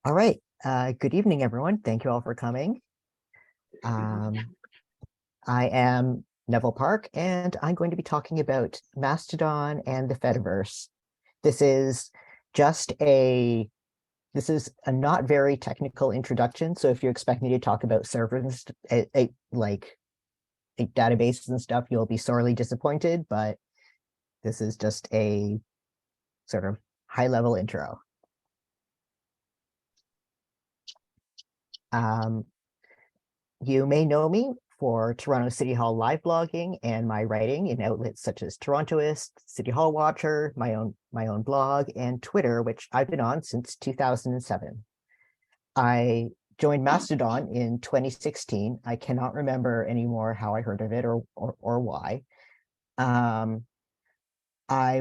All right. Good evening, everyone. Thank you all for coming. I am Neville Park, and I'm going to be talking about Mastodon and the Fediverse. This is just a not very technical introduction. So if you expect me to talk about servers, like databases and stuff, you'll be sorely disappointed. But this is just a sort of high-level intro. You may know me for Toronto City Hall live blogging and my writing in outlets such as Torontoist, City Hall Watcher, my own blog, and Twitter, which I've been on since 2007. I joined Mastodon in 2016. I cannot remember anymore how I heard of it or why. I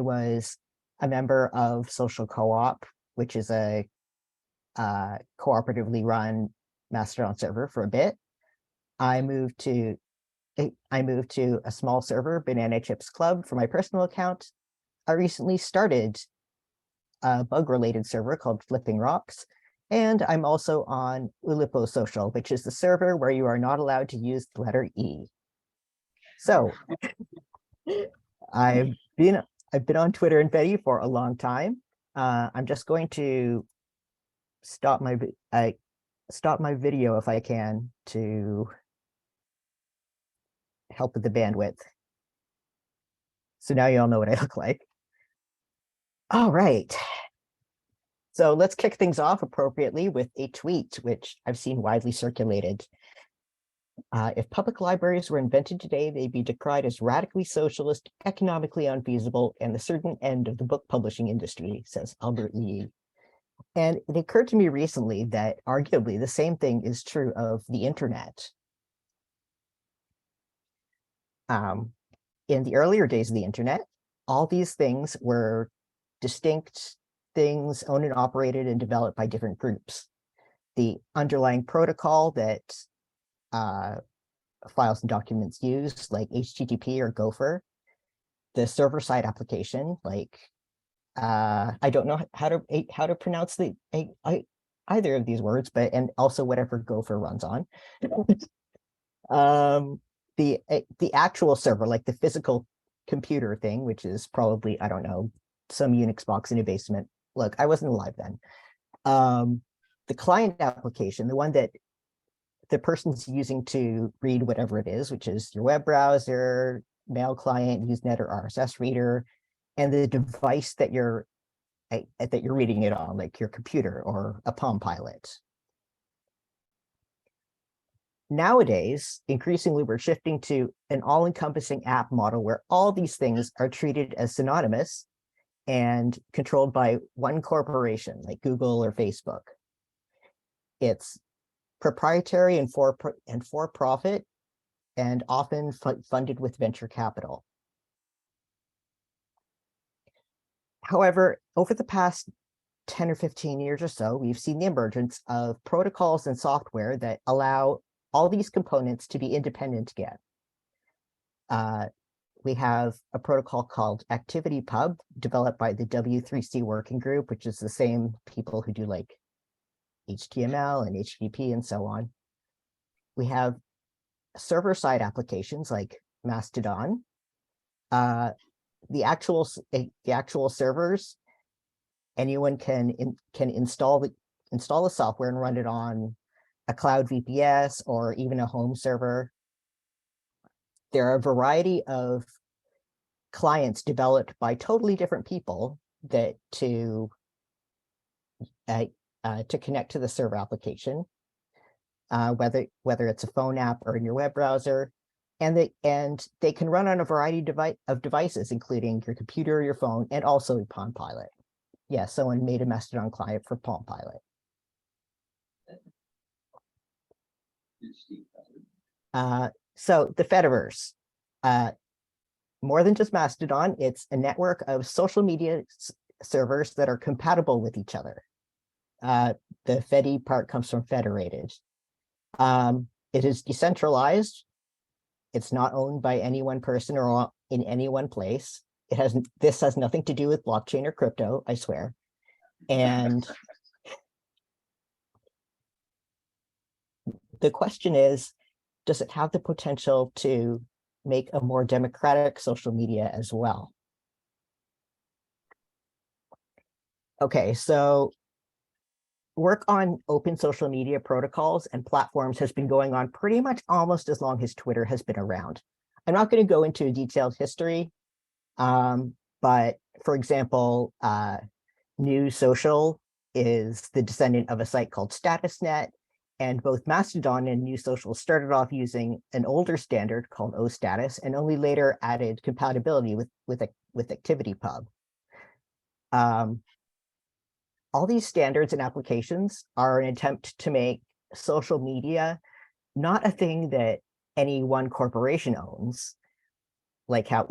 was a member of Social Co-op, which is a cooperatively run Mastodon server for a bit. I moved to a small server, Banana Chips Club, for my personal account. I recently started a bug-related server called Flipping Rocks, and I'm also on Ulipo Social, which is the server where you are not allowed to use the letter E. So I've been on Twitter and Fedi for a long time. I'm just going to stop my video if I can to help with the bandwidth. So now you all know what I look like. All right. So let's kick things off appropriately with a tweet, which I've seen widely circulated. If public libraries were invented today, they'd be decried as radically socialist, economically unfeasible, and the certain end of the book publishing industry, says Albert Lee. And it occurred to me recently that arguably the same thing is true of the internet. In the earlier days of the internet, all these things were distinct things owned and operated and developed by different groups. The underlying protocol that files and documents use, like HTTP or Gopher, the server-side application, like I don't know how to pronounce either of these words, but and also whatever Gopher runs on. The actual server, like the physical computer thing, which is probably, I don't know, some Unix box in a basement. Look, I wasn't alive then. The client application, the one that the person's using to read whatever it is, which is your web browser, mail client, Usenet or RSS reader, and the device that you're reading it on, like your computer or a Palm Pilot. Nowadays, increasingly, we're shifting to an all-encompassing app model where all these things are treated as synonymous and controlled by one corporation, like Google or Facebook. It's proprietary and for-profit, and often funded with venture capital. However, over the past 10 or 15 years or so, we've seen the emergence of protocols and software that allow all these components to be independent again. We have a protocol called ActivityPub, developed by the W3C working group, which is the same people who do like HTML and HTTP and so on. We have server-side applications like Mastodon. The actual servers, anyone can install the software and run it on a cloud VPS or even a home server. There are a variety of clients developed by totally different people that to connect to the server application, whether it's a phone app or in your web browser, and they can run on a variety of devices, including your computer, your phone, and also Palm Pilot. Yeah, someone made a Mastodon client for Palm Pilot. So the Fediverse, more than just Mastodon, it's a network of social media servers that are compatible with each other. The Fedi part comes from federated. It is decentralized. It's not owned by any one person or in any one place. This has nothing to do with blockchain or crypto, I swear. And the question is, does it have the potential to make a more democratic social media as well? Okay, so work on open social media protocols and platforms has been going on pretty much almost as long as Twitter has been around. I'm not going to go into a detailed history, but for example, New Social is the descendant of a site called StatusNet, and both Mastodon and New Social started off using an older standard called OStatus, and only later added compatibility with ActivityPub. All these standards and applications are an attempt to make social media not a thing that any one corporation owns, like how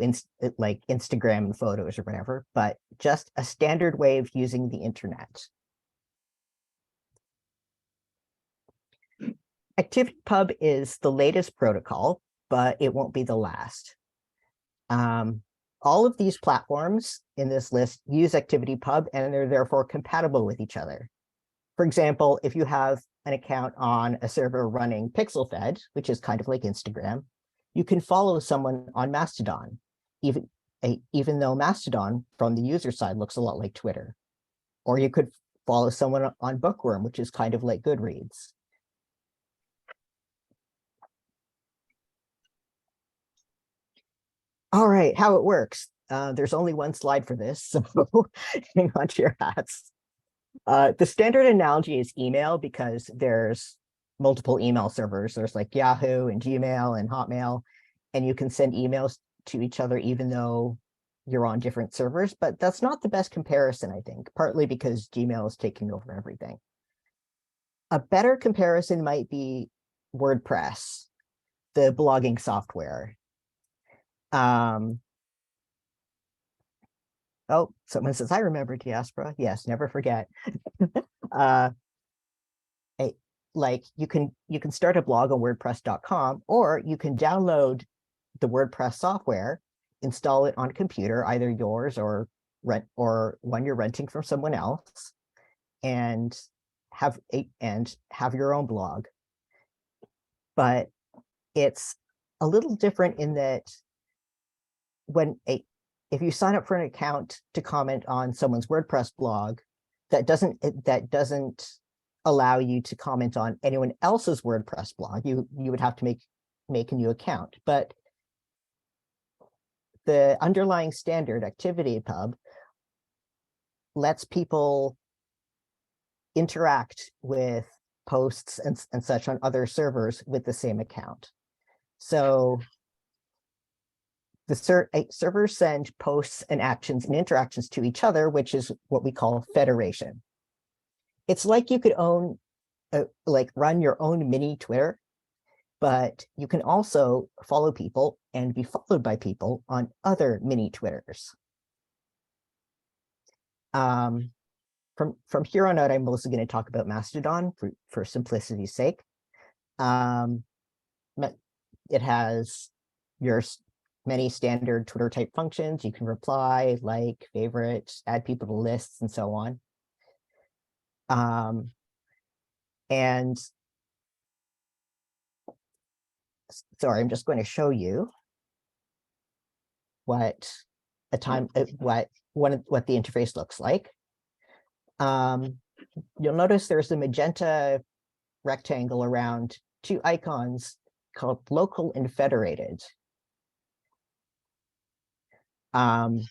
like Instagram and photos or whatever, but just a standard way of using the internet. ActivityPub is the latest protocol, but it won't be the last. All of these platforms in this list use ActivityPub, and they're therefore compatible with each other. For example, if you have an account on a server running PixelFed, which is kind of like Instagram, you can follow someone on Mastodon, even though Mastodon from the user side looks a lot like Twitter. Or you could follow someone on Bookworm, which is kind of like Goodreads. All right, how it works. There's only one slide for this, so hang on to your hats. The standard analogy is email because there's multiple email servers. There's like Yahoo and Gmail and Hotmail, and you can send emails to each other even though you're on different servers, but that's not the best comparison, I think, partly because Gmail is taking over everything. A better comparison might be WordPress, the blogging software. Oh, someone says, I remember Diaspora. Yes, never forget. Like you can start a blog on WordPress.com, or you can download the WordPress software, install it on a computer, either yours or one you're renting from someone else, and have your own blog. But it's a little different in that if you sign up for an account to comment on someone's WordPress blog, that doesn't allow you to comment on anyone else's WordPress blog. You would have to make a new account. But the underlying standard, ActivityPub, lets people interact with posts and such on other servers with the same account. So the servers send posts and actions and interactions to each other, which is what we call federation. It's like you could run your own mini Twitter, but you can also follow people and be followed by people on other mini Twitters. From here on out, I'm mostly going to talk about Mastodon for simplicity's sake. It has your many standard Twitter type functions. You can reply, like, favorite, add people to lists, and so on. And sorry, I'm just going to show you what the interface looks like. You'll notice there's a magenta rectangle around two icons called local and federated. In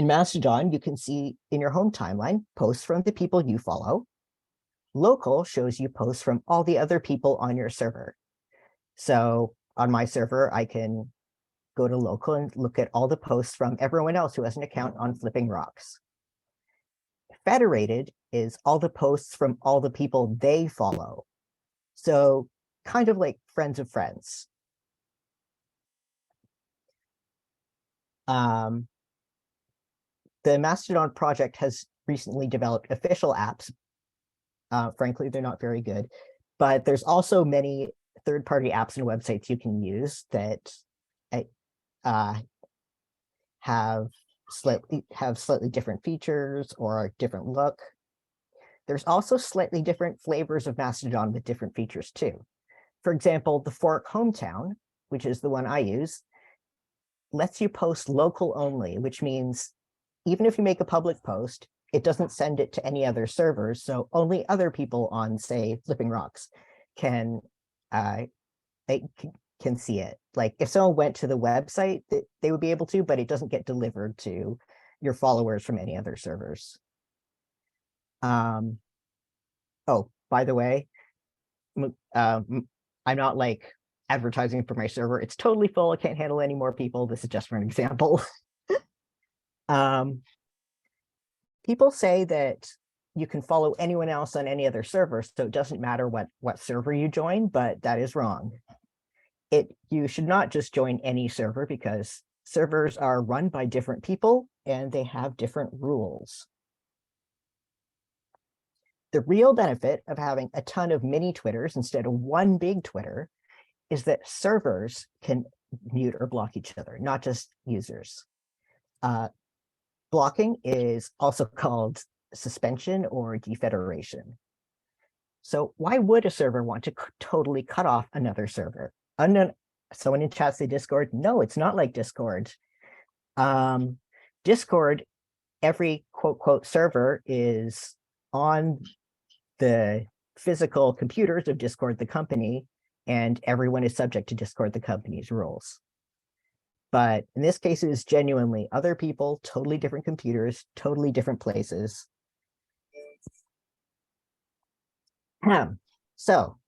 Mastodon, you can see in your home timeline posts from the people you follow. Local shows you posts from all the other people on your server. So on my server, I can go to local and look at all the posts from everyone else who has an account on Flipping Rocks. Federated is all the posts from all the people they follow. So kind of like friends of friends. The Mastodon project has recently developed official apps. Frankly, they're not very good, but there's also many third-party apps and websites you can use that have slightly different features or a different look. There's also slightly different flavors of Mastodon with different features too. For example, the fork hometown, which is the one I use, lets you post local only, which means even if you make a public post, it doesn't send it to any other servers. So only other people on, say, Flipping Rocks can can see it. Like if someone went to the website, they would be able to, but it doesn't get delivered to your followers from any other servers. Oh, by the way, I'm not like advertising for my server. It's totally full. I can't handle any more people. This is just for an example. People say that you can follow anyone else on any other server, so it doesn't matter what server you join, but that is wrong. You should not just join any server because servers are run by different people and they have different rules. The real benefit of having a ton of mini Twitters instead of one big Twitter is that servers can mute or block each other, not just users. Blocking is also called suspension or defederation. So why would a server want to totally cut off another server? Someone in chat say Discord. No, it's not like Discord. Discord, every quote server is on the physical computers of Discord, the company, and everyone is subject to Discord, the company's rules. But in this case, it is genuinely other people, totally different computers, totally different places. So,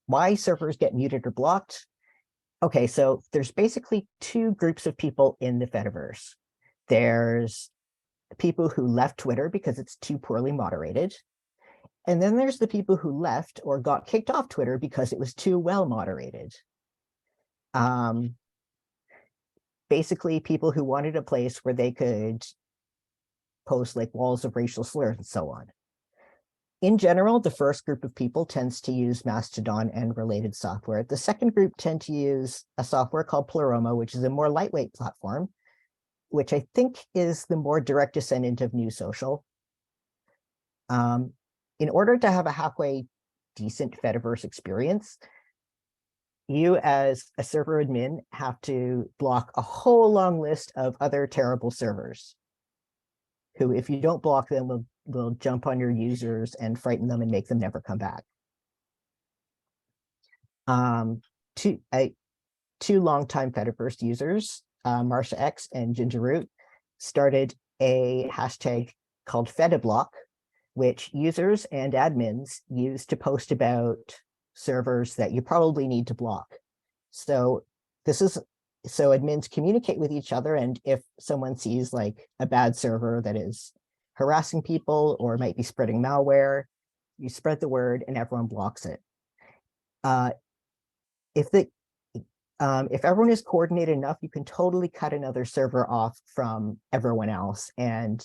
why servers get muted or blocked? Okay, so there's basically two groups of people in the Fediverse. There's people who left Twitter because it's too poorly moderated. And then there's the people who left or got kicked off Twitter because it was too well moderated. Basically, people who wanted a place where they could post like walls of racial slurs and so on. In general, the first group of people tends to use Mastodon and related software. The second group tend to use a software called Pleroma, which is a more lightweight platform, which I think is the more direct descendant of New Social. In order to have a halfway decent Fediverse experience, you as a server admin have to block a whole long list of other terrible servers who, if you don't block them, will jump on your users and frighten them and make them never come back. Two longtime Fediverse users, Marsha X and Gingerroot, started a hashtag called Fediblock, which users and admins use to post about servers that you probably need to block. So admins communicate with each other, and if someone sees like a bad server that is harassing people or might be spreading malware, you spread the word and everyone blocks it. If everyone is coordinated enough, you can totally cut another server off from everyone else, and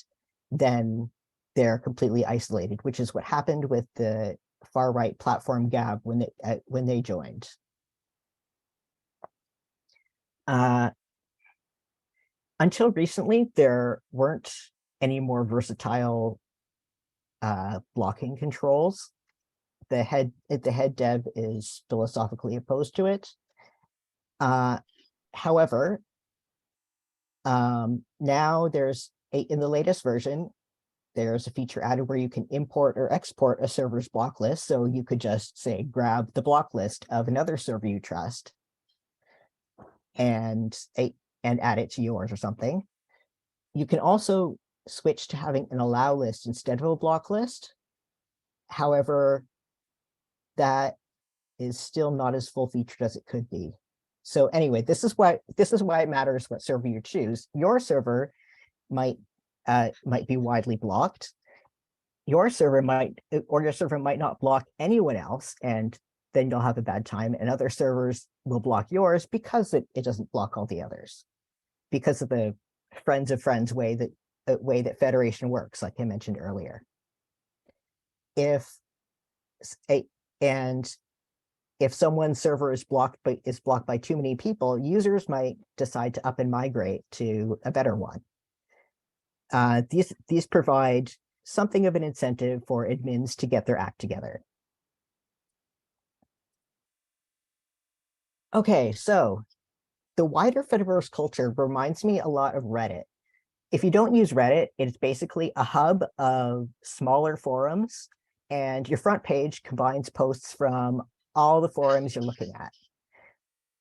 then they're completely isolated, which is what happened with the far-right platform Gab when they joined. Until recently, there weren't any more versatile blocking controls. The head dev is philosophically opposed to it. However, now in the latest version, there's a feature added where you can import or export a server's block list. So you could just say, grab the block list of another server you trust and add it to yours or something. You can also switch to having an allow list instead of a block list. However, that is still not as full-featured as it could be. So anyway, this is why it matters what server you choose. Your server might be widely blocked. Your server might not block anyone else, and then you'll have a bad time. And other servers will block yours because it doesn't block all the others, because of the friends of friends way that Federation works, like I mentioned earlier. If someone's server is blocked by too many people, users might decide to up and migrate to a better one. These provide something of an incentive for admins to get their act together. Okay, so the wider Fediverse culture reminds me a lot of Reddit. If you don't use Reddit, it's basically a hub of smaller forums, and your front page combines posts from all the forums you're looking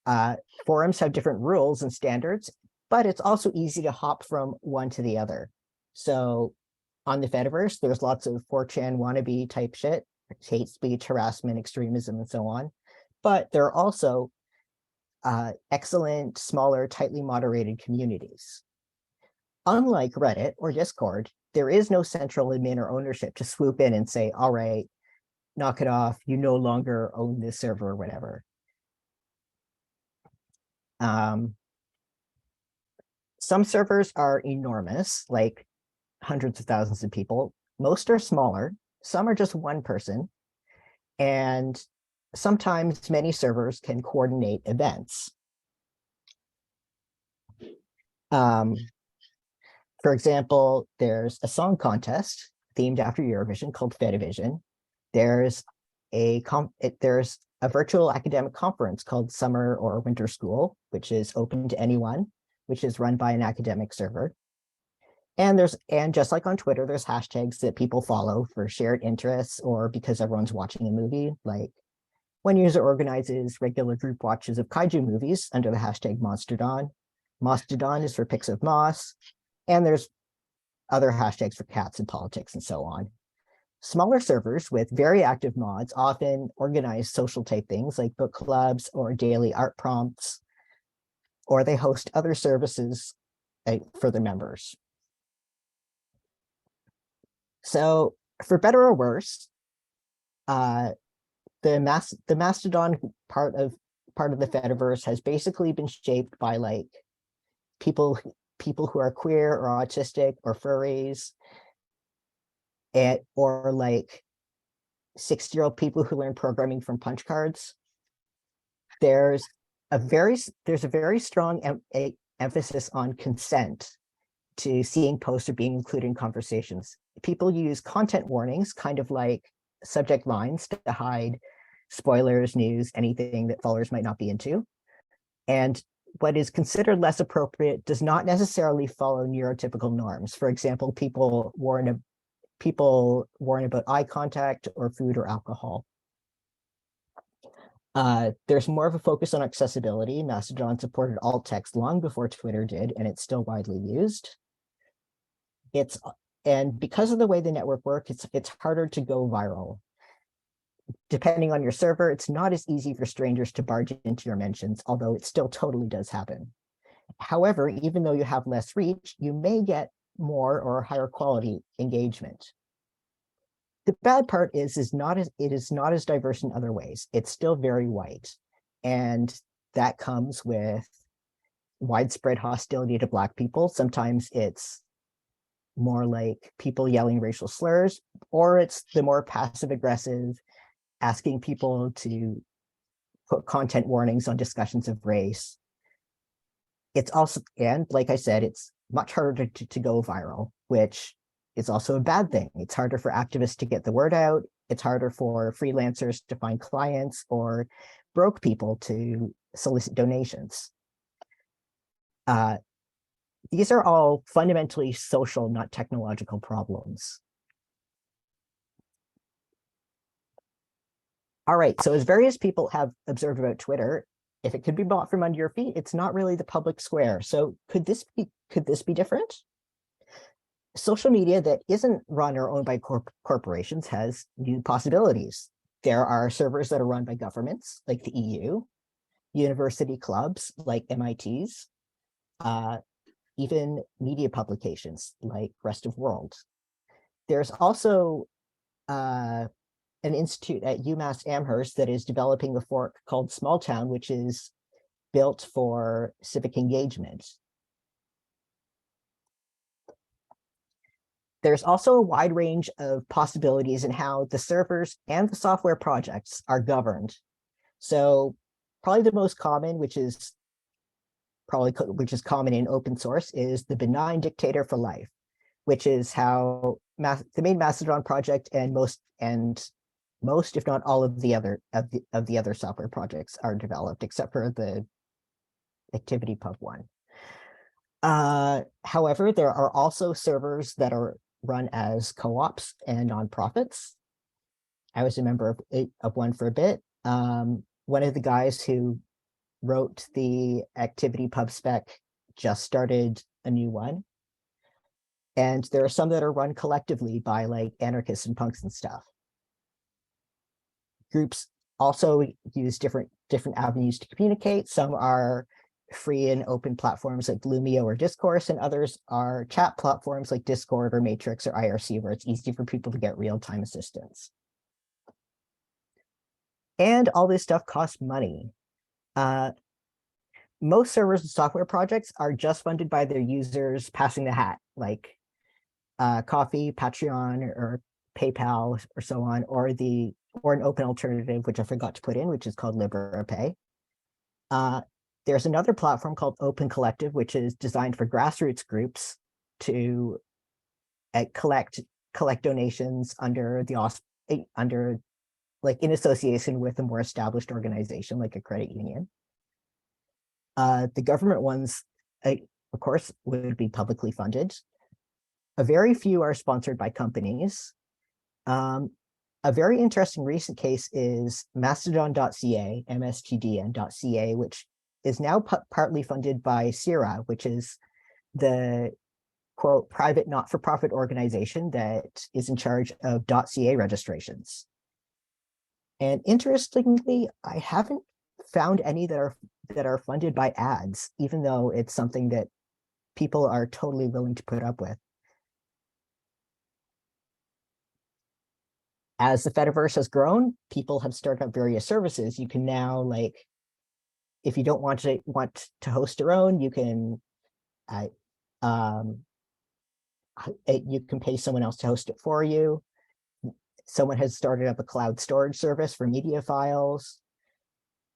at. Forums have different rules and standards, but it's also easy to hop from one to the other. So on the Fediverse, there's lots of 4chan wannabe type shit, hate speech, harassment, extremism, and so on. But there are also excellent, smaller, tightly moderated communities. Unlike Reddit or Discord, there is no central admin or ownership to swoop in and say, all right, knock it off, you no longer own this server or whatever. Some servers are enormous, like hundreds of thousands of people. Most are smaller. Some are just one person. And sometimes many servers can coordinate events. For example, there's a song contest themed after Eurovision called Fedivision. There's a virtual academic conference called Summer or Winter School, which is open to anyone, which is run by an academic server. And just like on Twitter, there's hashtags that people follow for shared interests or because everyone's watching a movie. Like one user organizes regular group watches of kaiju movies under the hashtag Mastodon. Mastodon is for pics of moss. And there's other hashtags for cats and politics and so on. Smaller servers with very active mods often organize social type things like book clubs or daily art prompts, or they host other services for their members. So for better or worse, the Mastodon part of the Fediverse has basically been shaped by like people who are queer or autistic or furries, or like 60-year-old people who learn programming from punch cards. There's a very strong emphasis on consent to seeing posts or being included in conversations. People use content warnings, kind of like subject lines, to hide spoilers, news, anything that followers might not be into. And what is considered less appropriate does not necessarily follow neurotypical norms. For example, people warn about eye contact or food or alcohol. There's more of a focus on accessibility. Mastodon supported alt text long before Twitter did, and it's still widely used. And because of the way the network works, it's harder to go viral. Depending on your server, it's not as easy for strangers to barge into your mentions, although it still totally does happen. However, even though you have less reach, you may get more or higher quality engagement. The bad part is it is not as diverse in other ways. It's still very white. And that comes with widespread hostility to Black people. Sometimes it's more like people yelling racial slurs, or it's the more passive aggressive, asking people to put content warnings on discussions of race. It's also, and like I said, it's much harder to go viral, which is also a bad thing. It's harder for activists to get the word out. It's harder for freelancers to find clients or broke people to solicit donations. These are all fundamentally social, not technological problems. All right, so as various people have observed about Twitter, if it could be bought from under your feet, it's not really the public square. So could this be different? Social media that isn't run or owned by corporations has new possibilities. There are servers that are run by governments, like the EU, university clubs, like MIT's, even media publications, like Rest of World. There's also an institute at UMass Amherst that is developing a fork called Small Town, which is built for civic engagement. There's also a wide range of possibilities in how the servers and the software projects are governed. So probably the most common, which is common in open source, is the benign dictator for life. which is how the main Mastodon project and most, if not all of the other software projects are developed, except for the ActivityPub one. However, there are also servers that are run as co-ops and nonprofits. I was a member of one for a bit. One of the guys who wrote the ActivityPub spec just started a new one. And there are some that are run collectively by like anarchists and punks and stuff. Groups also use different avenues to communicate. Some are free and open platforms like Lumio or Discourse, and others are chat platforms like Discord or Matrix or IRC, where it's easy for people to get real-time assistance. And all this stuff costs money. Most servers and software projects are just funded by their users passing the hat, like Coffee, Patreon, or PayPal, or so on, or an open alternative, which I forgot to put in, which is called LiberaPay. There's another platform called Open Collective, which is designed for grassroots groups to collect donations under like in association with a more established organization like a credit union. The government ones, of course, would be publicly funded. A very few are sponsored by companies. A very interesting recent case is Mastodon.ca, mstdn.ca, which is now partly funded by CIRA, which is the quote private not-for-profit organization that is in charge of .ca registrations. And interestingly, I haven't found any that are funded by ads, even though it's something that people are totally willing to put up with. As the Fediverse has grown, people have started up various services. You can now, like, if you don't want to host your own, you can pay someone else to host it for you. Someone has started up a cloud storage service for media files.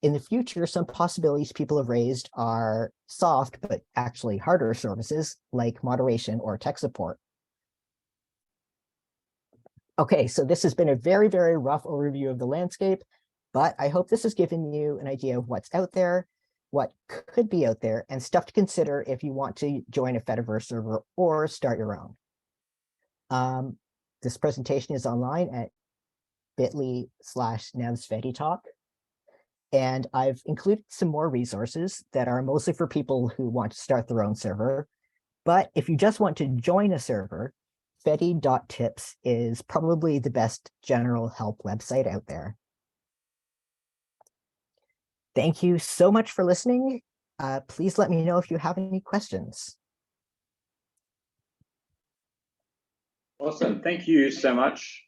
In the future, some possibilities people have raised are soft, but actually harder services like moderation or tech support. Okay, so this has been a very, very rough overview of the landscape, but I hope this has given you an idea of what's out there, what could be out there, and stuff to consider if you want to join a Fediverse server or start your own. This presentation is online at bit.ly/nevsfeditalk. And I've included some more resources that are mostly for people who want to start their own server. But if you just want to join a server, fedi.tips is probably the best general help website out there. Thank you so much for listening. Please let me know if you have any questions. Awesome. Thank you so much.